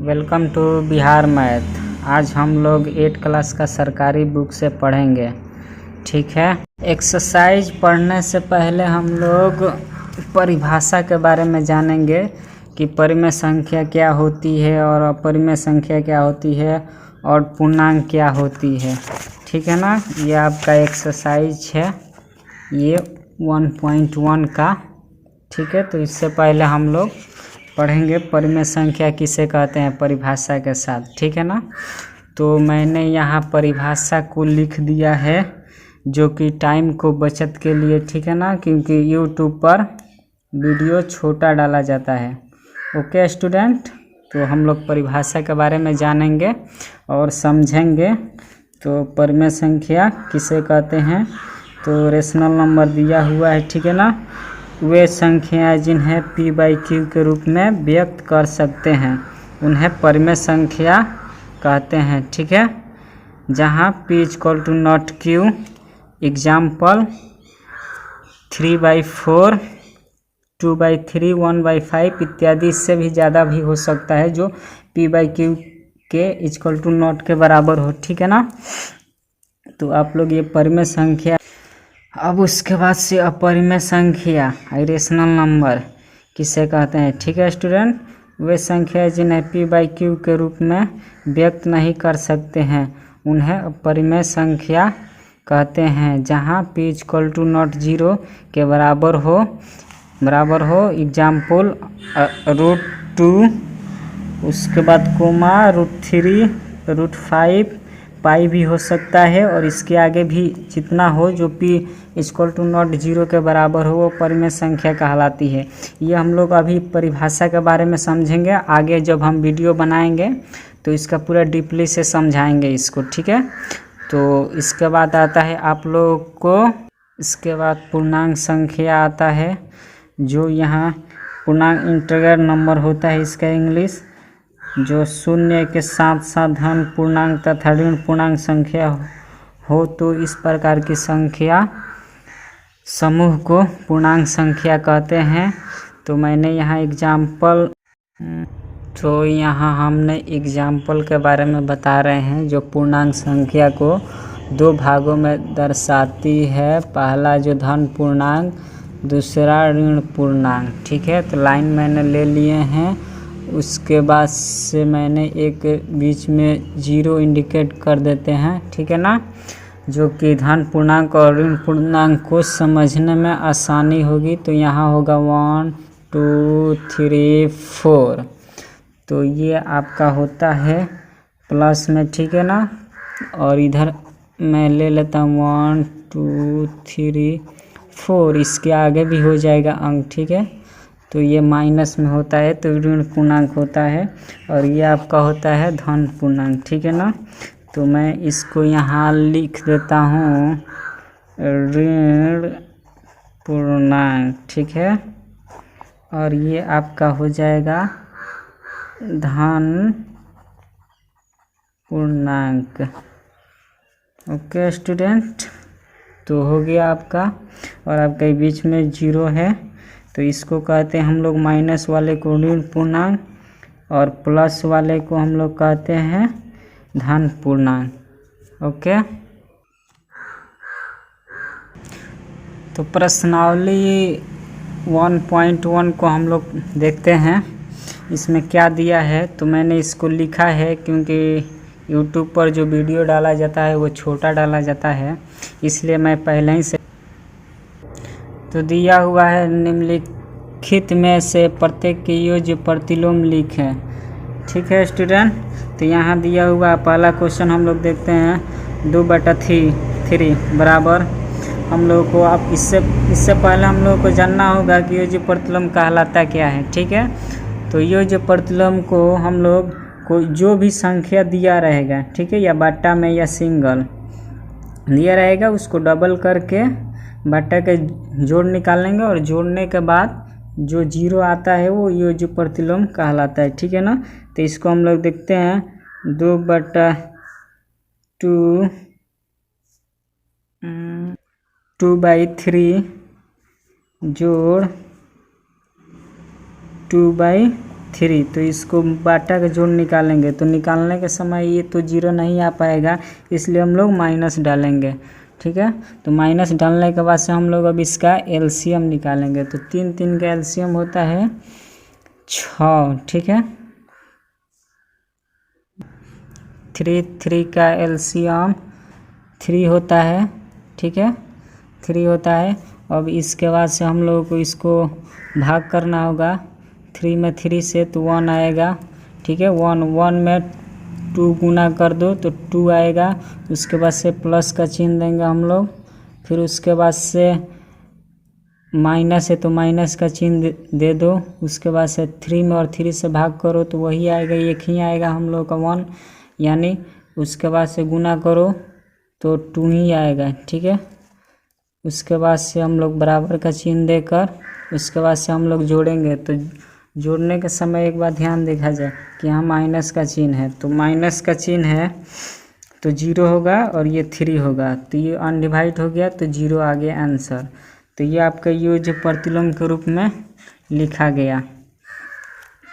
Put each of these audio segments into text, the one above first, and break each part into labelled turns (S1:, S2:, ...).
S1: Welcome to Bihar math. आज हम लोग 8 क्लास का सरकारी बुक से पढ़ेंगे, ठीक है। एक्सरसाइज पढ़ने से पहले हम लोग परिभाषा के बारे में जानेंगे कि परिमेय संख्या क्या होती है और अपरिमेय संख्या क्या होती है और पूर्णांक क्या होती है, ठीक है ना। ये आपका एक्सरसाइज है, ये 1.1 का, ठीक है। तो इससे पहले हम लोग पढ़ेंगे परिमेय संख्या किसे कहते हैं परिभाषा के साथ, ठीक है ना। तो मैंने यहाँ परिभाषा को लिख दिया है जो कि टाइम को बचत के लिए, ठीक है ना, क्योंकि यूट्यूब पर वीडियो छोटा डाला जाता है। ओके स्टूडेंट, तो हम लोग परिभाषा के बारे में जानेंगे और समझेंगे। तो परिमेय संख्या किसे कहते हैं, तो रेशनल नंबर दिया हुआ है, ठीक है ना। वे संख्याएं जिन्हें p/q के रूप में व्यक्त कर सकते हैं उन्हें परिमेय संख्या कहते हैं, ठीक है। जहां p = नॉट q, एग्जाम्पल 3/4, 2/3, 1/5 इत्यादि। इससे भी ज़्यादा भी हो सकता है जो p/q के = नॉट के बराबर हो, ठीक है ना। तो आप लोग ये परिमेय संख्या। अब उसके बाद से अपरिमेय संख्या रेशनल नंबर किसे कहते हैं, ठीक है स्टूडेंट। वे संख्या जिन्हें p/q के रूप में व्यक्त नहीं कर सकते हैं उन्हें अपरिमेय संख्या कहते हैं। जहां p = नॉट 0 के बराबर हो एग्जाम्पल √2, उसके बाद कोमा √3, √5, पाई भी हो सकता है और इसके आगे भी जितना हो जो p = नॉट 0 के बराबर हो वो परिमेय संख्या कहलाती है। ये हम लोग अभी परिभाषा के बारे में समझेंगे, आगे जब हम वीडियो बनाएंगे तो इसका पूरा डीपली से समझाएंगे इसको, ठीक है। तो इसके बाद आता है आप लोगों को, इसके बाद पूर्णांक संख्या आता है, जो यहाँ पूर्णांक इंटीजर नंबर होता है इसका इंग्लिश, जो शून्य के साथ साथ धन पूर्णांक तथा ऋण पूर्णांक संख्या हो तो इस प्रकार की संख्या समूह को पूर्णांक संख्या कहते हैं। तो मैंने यहाँ एग्जाम्पल, तो यहाँ हमने एग्जाम्पल के बारे में बता रहे हैं जो पूर्णांक संख्या को 2 भागों में दर्शाती है। पहला जो धन पूर्णांक, दूसरा ऋण पूर्णांक, ठीक है। तो लाइन मैंने ले लिए हैं, उसके बाद से मैंने एक बीच में 0 इंडिकेट कर देते हैं, ठीक है ना, जो कि धन पूर्णांक और ऋण पूर्णांक को समझने में आसानी होगी। तो यहाँ होगा 1 2 3 4, तो ये आपका होता है प्लस में, ठीक है ना। और इधर मैं ले लेता हूँ 1 2 3 4, इसके आगे भी हो जाएगा अंक, ठीक है। तो ये माइनस में होता है तो ऋण पूर्णांक होता है और ये आपका होता है धन पूर्णांक, ठीक है ना। तो मैं इसको यहाँ लिख देता हूँ ऋण पूर्णांक, ठीक है। और ये आपका हो जाएगा धन पूर्णांक। ओके स्टूडेंट, तो हो गया आपका। और आपके बीच में 0 है तो इसको कहते हैं हम लोग माइनस वाले को ऋण पूर्णांक और प्लस वाले को हम लोग कहते हैं धन पूर्णांक। ओके, तो प्रश्नावली 1.1 को हम लोग देखते हैं इसमें क्या दिया है। तो मैंने इसको लिखा है क्योंकि यूट्यूब पर जो वीडियो डाला जाता है वो छोटा डाला जाता है, इसलिए मैं पहले ही से। तो दिया हुआ है निम्नलिखित में से प्रत्येक के योज्य प्रतिलोम लिखें, ठीक है स्टूडेंट। तो यहाँ दिया हुआ पहला क्वेश्चन हम लोग देखते हैं 2/3 बराबर हम लोगों को। अब इससे पहले हम लोगों को जानना होगा कि योज्य प्रतिलोम कहलाता क्या है, ठीक है। तो योज्य प्रतिलोम को हम लोग को जो भी संख्या दिया रहेगा, ठीक है, या बट्टा में या सिंगल दिया रहेगा उसको डबल करके बट्टा के जोड़ निकाल लेंगे और जोड़ने के बाद जो 0 आता है वो योज्य प्रतिलोम कहलाता है, ठीक है ना। तो इसको हम लोग देखते हैं 2/2 2/3 जोड़ 2/3, 3, तो इसको बाटा का जोड़ निकालेंगे तो निकालने के समय ये तो 0 नहीं आ पाएगा, इसलिए हम लोग माइनस डालेंगे। ठीक है, तो माइनस डालने के बाद से हम लोग अब इसका एलसीएम निकालेंगे। तो 3 3 का एलसीएम होता है 6। ठीक है, 3 3 का एलसीएम 3 होता है। ठीक है, 3 होता है। अब इसके बाद से हम लोगों को इसको भाग करना होगा 3 में 3 से, तो 1 आएगा। ठीक है, 1 में 2 गुना कर दो तो 2 आएगा। उसके बाद से प्लस का चिन्ह देंगे हम लोग, फिर उसके बाद से माइनस है तो माइनस का चिन्ह दे दो। उसके बाद से 3 में और 3 से भाग करो तो वही आएगा, एक ही आएगा हम लोग का 1, यानी उसके बाद से गुना करो तो 2 ही आएगा। ठीक है, उसके बाद से हम लोग बराबर का चिन्ह देकर उसके बाद से हम लोग जोड़ेंगे। तो जोड़ने के समय एक बार ध्यान देखा जाए कि यहाँ माइनस का चिन्ह है, तो माइनस का चिन्ह है तो 0 होगा और ये 3 होगा, तो ये अनडिवाइड हो गया तो 0 आ गया आंसर। तो ये आपका योज्य प्रतिलोम के रूप में लिखा गया।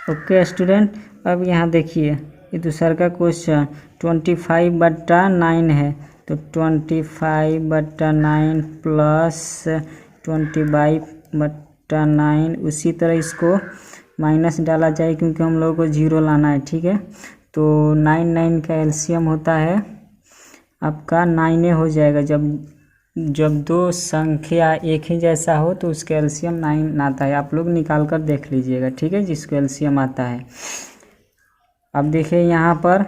S1: ओके स्टूडेंट, अब यहाँ देखिए ये दूसरा का क्वेश्चन 25/9 है, तो 25/9 प्लस 20/9, उसी तरह इसको माइनस डाला जाए क्योंकि हम लोगों को 0 लाना है। ठीक है, तो 9 9 का एलसीएम होता है आपका 9 हो जाएगा। जब दो संख्या एक ही जैसा हो तो उसका एलसीएम 9 आता है। आप लोग निकाल कर देख लीजिएगा। ठीक है, जिसको एलसीएम आता है। अब देखिए यहाँ पर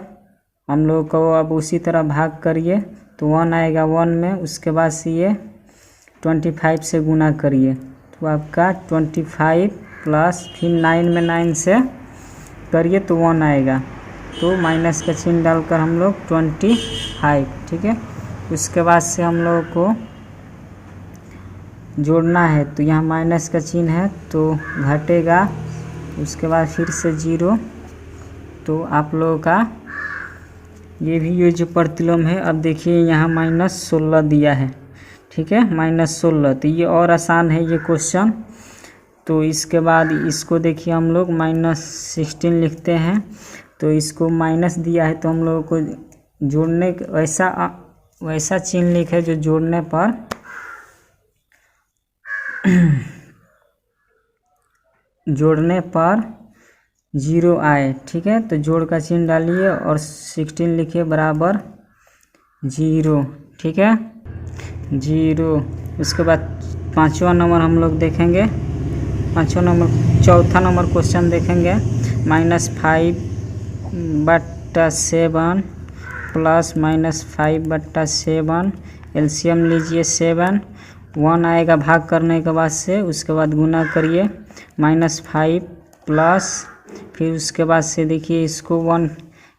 S1: हम लोग को अब उसी तरह भाग करिए तो 1 आएगा 1 में, उसके बाद से ये 25 से गुना करिए तो आपका 25 प्लस फिर 9 में 9 से करिए तो 1 आएगा, तो माइनस का चिन्ह डालकर हम लोग 25। ठीक है, उसके बाद से हम लोगों को जोड़ना है, तो यहाँ माइनस का चिन्ह है तो घटेगा, उसके बाद फिर से 0, तो आप लोगों का ये भी ये जो प्रतिलोम है। अब देखिए यहाँ -16 दिया है। ठीक है, -16, तो ये और आसान है ये क्वेश्चन। तो इसके बाद इसको देखिए हम लोग -16 लिखते हैं, तो इसको माइनस दिया है तो हम लोगों को जोड़ने वैसा चिन्ह लिखे जो जोड़ने पर जोड़ने पर 0 आए। ठीक है, तो जोड़ का चिन्ह डालिए और 16 लिखिए बराबर 0। ठीक है, 0। उसके बाद 5वां नंबर हम लोग देखेंगे। 5वां नंबर, चौथा नंबर क्वेश्चन देखेंगे। -5/7 प्लस -5/7, एलसीएम लीजिए 7, 1 आएगा भाग करने के बाद से, उसके बाद गुना करिए -5 प्लस फिर उसके बाद से देखिए इसको 1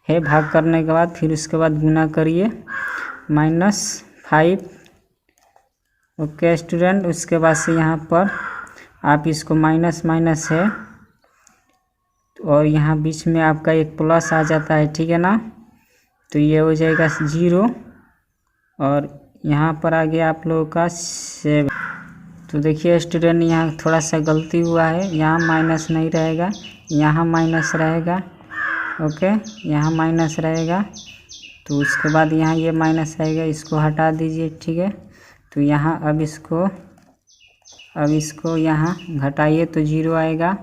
S1: है भाग करने के बाद, फिर उसके बाद गुना करिए -5। ओके स्टूडेंट, उसके बाद से यहाँ पर आप इसको माइनस माइनस है और यहाँ बीच में आपका एक प्लस आ जाता है। ठीक है ना, तो ये हो जाएगा 0 और यहाँ पर आ गया आप लोगों का 7। तो देखिए स्टूडेंट यहाँ थोड़ा सा गलती हुआ है, यहाँ माइनस नहीं रहेगा, यहाँ माइनस रहेगा। ओके, यहाँ माइनस रहेगा, तो उसके बाद यहाँ ये माइनस रहेगा, इसको हटा दीजिए। ठीक है, तो यहाँ अब इसको यहाँ घटाइए तो 0 आएगा,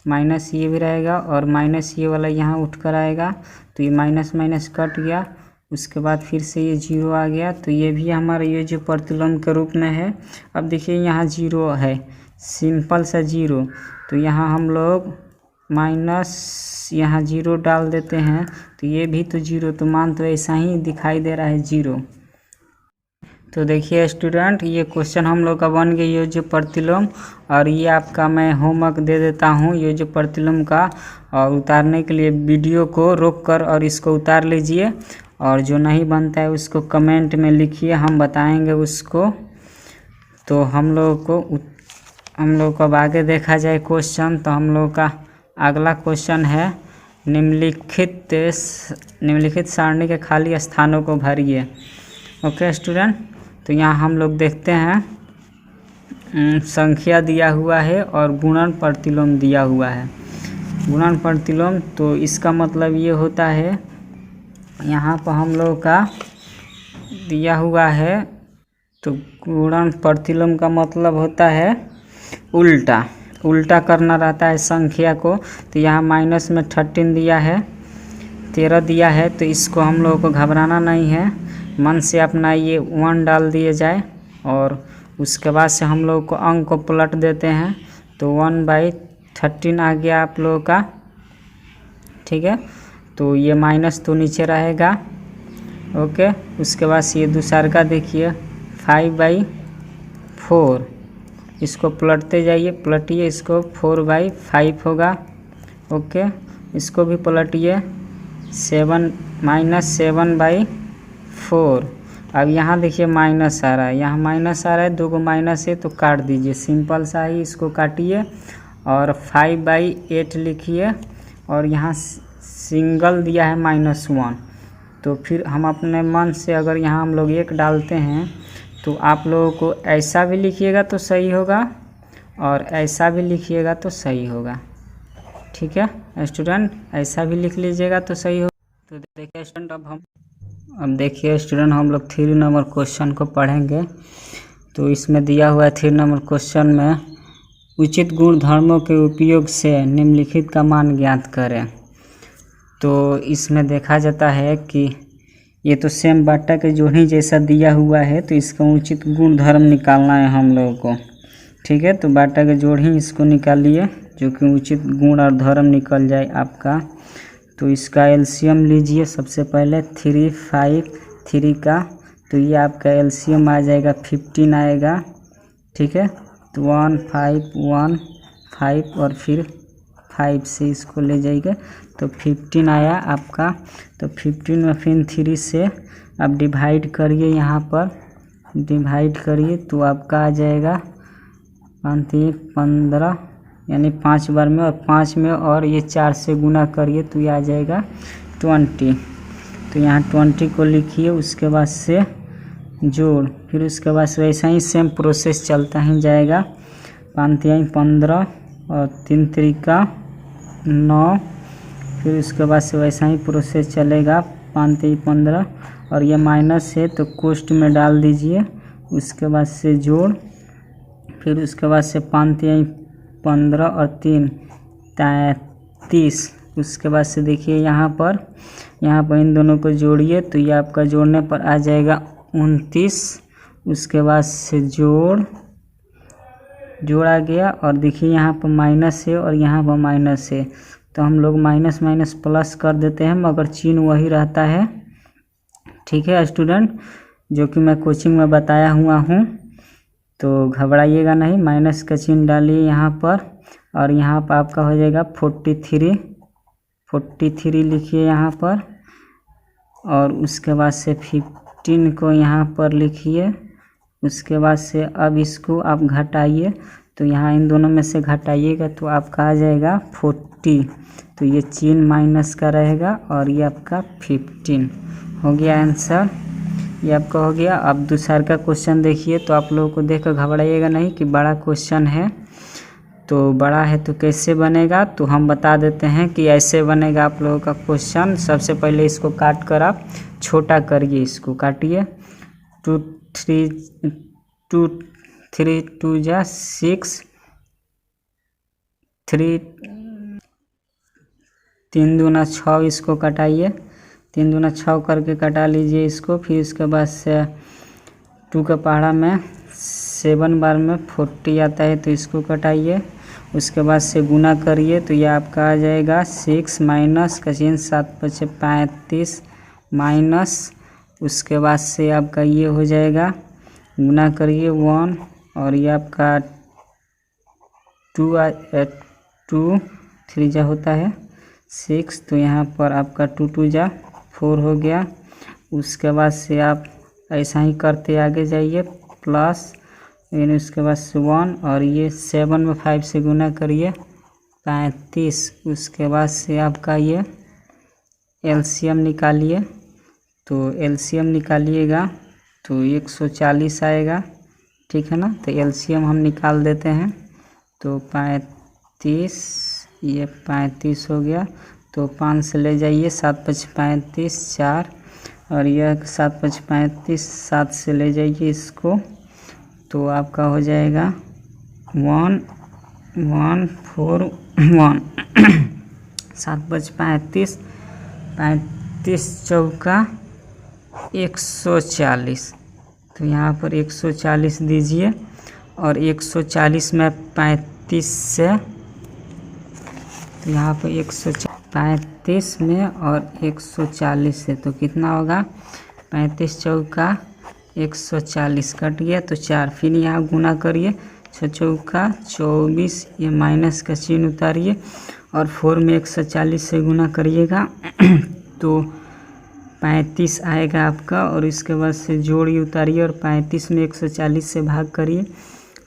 S1: माइनस ये भी रहेगा और माइनस ये वाला यहाँ उठकर आएगा, तो ये माइनस माइनस कट गया। उसके बाद फिर से ये 0 आ गया, तो ये भी हमारा ये जो प्रतिलोम के रूप में है। अब देखिए यहाँ 0 है, सिंपल सा 0, तो यहाँ हम लोग माइनस यहाँ 0 डाल देते हैं, तो ये भी तो 0, तो मान तो ऐसा ही दिखाई दे रहा है 0। तो देखिए स्टूडेंट ये क्वेश्चन हम लोग का बन गया ये जो प्रतिलोम, और ये आपका मैं होमवर्क दे देता हूँ ये जो प्रतिलोम का, और उतारने के लिए वीडियो को रोक कर और इसको उतार लीजिए, और जो नहीं बनता है उसको कमेंट में लिखिए, हम बताएंगे उसको। तो हम लोग को अब आगे देखा जाए क्वेश्चन, तो हम लोग का अगला क्वेश्चन है निम्नलिखित सारणी के खाली स्थानों को भरिए। ओके स्टूडेंट, तो यहाँ हम लोग देखते हैं संख्या दिया हुआ है और गुणन प्रतिलोम दिया हुआ है। गुणन प्रतिलोम, तो इसका मतलब ये होता है, यहाँ पर हम लोग का दिया हुआ है, तो गुणन प्रतिलोम का मतलब होता है उल्टा करना रहता है संख्या को। तो यहाँ माइनस में 13 दिया है, 13 दिया है, तो इसको हम लोगों को घबराना नहीं है, मन से अपना ये 1 डाल दिए जाए और उसके बाद से हम लोग को अंक को पलट देते हैं। तो 1/13 आ गया आप लोगों का, ठीक है। तो ये माइनस तो नीचे रहेगा, ओके। उसके बाद से ये दूसरा का देखिए 5/4, इसको पलटते जाइए, पलटिए, इसको 4/5 होगा, ओके। इसको भी पलटिए, 7-7/4। अब यहाँ देखिए माइनस आ रहा है, यहाँ माइनस आ रहा है, 2 को माइनस है तो काट दीजिए, सिंपल सा ही इसको काटिए और 5/8 लिखिए और यहाँ सिंगल दिया है -1। तो फिर हम अपने मन से अगर यहाँ हम लोग 1 डालते हैं तो आप लोगों को ऐसा भी लिखिएगा तो सही होगा और ऐसा भी लिखिएगा तो सही होगा, ठीक है स्टूडेंट, ऐसा भी लिख लीजिएगा तो सही होगा। तो देखिए स्टूडेंट, अब देखिए स्टूडेंट, हम लोग 3 नंबर क्वेश्चन को पढ़ेंगे। तो इसमें दिया हुआ है 3 नंबर क्वेश्चन में उचित गुण धर्मों के उपयोग से निम्नलिखित का मान ज्ञात करें। तो इसमें देखा जाता है कि ये तो सेम बाटा के जोड़ी जैसा दिया हुआ है, तो इसका उचित गुण धर्म निकालना है हम लोगों को, ठीक है। तो बाटा के जोड़ी इसको निकालिए जो कि उचित गुण और धर्म निकल जाए आपका। तो इसका एलसीएम लीजिए सबसे पहले, 3, 5, 3 का, तो ये आपका एलसीएम आ जाएगा 15 आएगा, ठीक है। तो 1, 5, 1, 5 और फिर 5 से इसको ले जाइए, तो 15 आया आपका। तो 15 में फिर 3 से आप डिवाइड करिए, यहाँ पर डिवाइड करिए तो आपका आ जाएगा 15, यानी 5 बार में, और 5 में और ये 4 से गुना करिए तो ये आ जाएगा 20। तो यहाँ 20 को लिखिए, उसके बाद से जोड़, फिर उसके बाद से वैसा ही सेम प्रोसेस चलता ही जाएगा। 5 × 15 और 3 × 3 = 9, फिर उसके बाद से वैसा ही प्रोसेस चलेगा। 5 × 3 = 15 और ये माइनस है तो कोष्ट में डाल दीजिए, उसके बाद से जोड़, फिर उसके बाद से 5 × 3 = 15 और 3 = 33। उसके बाद से देखिए यहाँ पर इन दोनों को जोड़िए तो ये आपका जोड़ने पर आ जाएगा 29। उसके बाद से जोड़ा गया और देखिए यहाँ पर माइनस है और यहाँ पर माइनस है, तो हम लोग माइनस माइनस प्लस कर देते हैं, मगर चिन्ह वही रहता है, ठीक है स्टूडेंट, जो कि मैं कोचिंग में बताया हुआ हूँ। तो घबराइएगा नहीं, माइनस का चिन्ह डालिए यहाँ पर और यहाँ पर आपका हो जाएगा 43 लिखिए यहाँ पर, और उसके बाद से 15 को यहाँ पर लिखिए। उसके बाद से अब इसको आप घटाइए, तो यहाँ इन दोनों में से घटाइएगा तो आपका आ जाएगा 40, तो ये चिन्ह माइनस का रहेगा और ये आपका 15 हो गया आंसर, ये आपका हो गया। अब दूसरा का क्वेश्चन देखिए, तो आप लोगों को देखकर घबराइएगा नहीं कि बड़ा क्वेश्चन है, तो बड़ा है तो कैसे बनेगा, तो हम बता देते हैं कि ऐसे बनेगा आप लोगों का क्वेश्चन। सबसे पहले इसको काट कर आप छोटा करिए, इसको काटिए, 2 3 2 × 6, 3 3 दूना 6, इसको कटाइए, 3 दूना 6 करके कटा लीजिए इसको। फिर इसके बाद से 2 का पहाड़ा में 7 बार में 40 आता है, तो इसको कटाइए। उसके बाद से गुना करिए तो ये आपका आ जाएगा 6 माइनस का चिन्ह 7 × 5 = 35 माइनस, उसके बाद से आपका ये हो जाएगा, गुना करिए 1 और ये आपका 2 3 जा होता है 6, तो यहाँ पर आपका 2 2 जा 4 हो गया। उसके बाद से आप ऐसा ही करते आगे जाइए प्लस, फिर उसके बाद से 1 और ये 7 में 5 से गुना करिए 35। उसके बाद से आपका ये एलसीएम निकालिए, तो एलसीएम निकालिएगा तो 140 आएगा, ठीक है ना। तो एलसीएम हम निकाल देते हैं, तो 35 ये 35 हो गया, तो 5 से ले जाइए, 7 5 35 4, और यह 7 5 35 7 से ले जाइए इसको, तो आपका हो जाएगा 1 1 4 1 7 5 35 35 चौका 140, तो यहाँ पर 140 दीजिए, और 140 में 35 से, तो यहाँ पर 135 में और 140 से तो कितना होगा, 35 चौका 140 कट गया तो 4, फिर यहाँ गुना करिए, 6 चौका 24, ये माइनस का चिन्ह उतारिए और 4 में 140 से गुना करिएगा तो 35 आएगा आपका, और इसके बाद से जोड़िए उतारिए और 35 में 140 से भाग करिए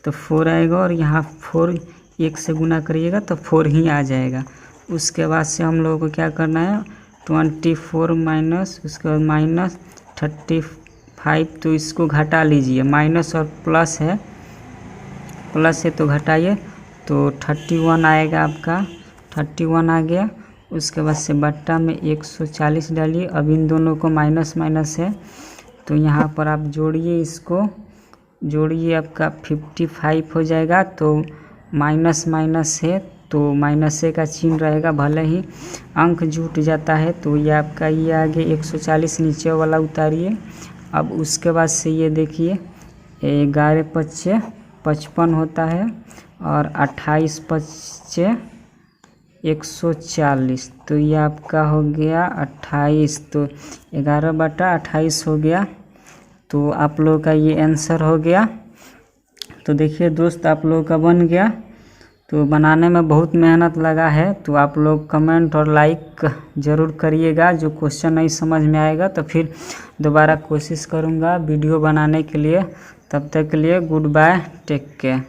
S1: तो 4 आएगा, और यहाँ 4 1 से गुना करिएगा तो 4 ही आ जाएगा। उसके बाद से हम लोगों को क्या करना है, 24 माइनस, उसके बाद माइनस 35, तो इसको घटा लीजिए, माइनस और प्लस है तो घटाइए, तो 31 आएगा आपका, 31 आ गया। उसके बाद से बट्टा में 140 डालिए, अब इन दोनों को माइनस माइनस है तो यहाँ पर आप जोड़िए, इसको जोड़िए, आपका 55 हो जाएगा, तो माइनस माइनस है तो माइनस का चिन्ह रहेगा, भले ही अंक जुट जाता है। तो ये आपका ये आगे 140 नीचे वाला उतारिए। अब उसके बाद से ये देखिए 11 पच्चे 55 होता है, और 28 पच्चे 140, तो ये आपका हो गया 28, तो 11/28 हो गया। तो आप लोगों का ये आंसर हो गया। तो देखिए दोस्त, आप लोगों का बन गया। तो बनाने में बहुत मेहनत लगा है, तो आप लोग कमेंट और लाइक ज़रूर करिएगा। जो क्वेश्चन नहीं समझ में आएगा तो फिर दोबारा कोशिश करूँगा वीडियो बनाने के लिए। तब तक के लिए गुड बाय, टेक केयर।